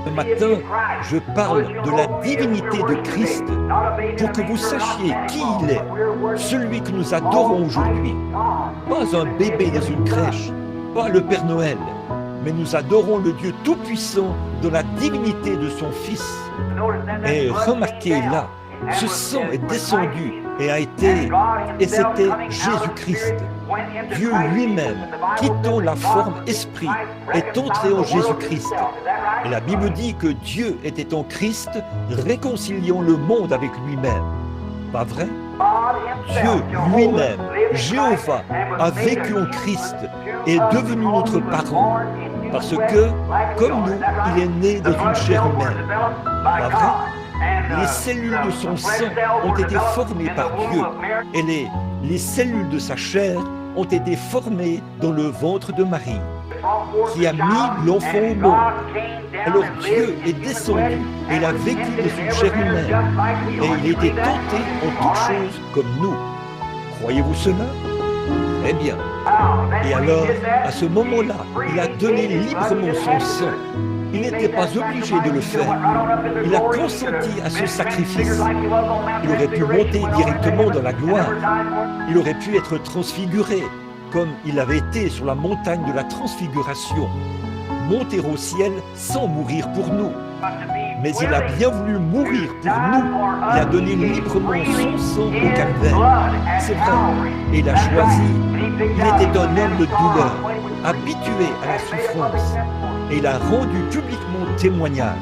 Ce matin, je parle de la divinité de Christ pour que vous sachiez qui il est, celui que nous adorons aujourd'hui. Pas un bébé dans une crèche, pas le Père Noël, mais nous adorons le Dieu Tout-Puissant de la divinité de son Fils. Et remarquez là, ce sang est descendu et c'était Jésus-Christ. Dieu lui-même, quittant la forme esprit, est entré en Jésus-Christ. Et la Bible dit que Dieu était en Christ, réconciliant le monde avec lui-même. Pas vrai? Dieu lui-même, Jéhovah, a vécu en Christ et est devenu notre parent. Parce que, comme nous, il est né dans une chair humaine. Pas vrai? Les cellules de son sang ont été formées par Dieu et les cellules de sa chair ont été formées dans le ventre de Marie, qui a mis l'enfant au monde. Alors Dieu est descendu et il a vécu dans une chair humaine et il était tenté en toutes choses comme nous. Croyez-vous cela? Très bien. Et alors, à ce moment-là, il a donné librement son sang. Il n'était pas obligé de le faire. Il a consenti à ce sacrifice. Il aurait pu monter directement dans la gloire. Il aurait pu être transfiguré, comme il avait été sur la montagne de la transfiguration, monter au ciel sans mourir pour nous. Mais il a bien voulu mourir pour nous. Il a donné librement son sang au calvaire. C'est vrai. Et il a choisi. Il était un homme de douleur, habitué à la souffrance. Et il a rendu publiquement témoignage.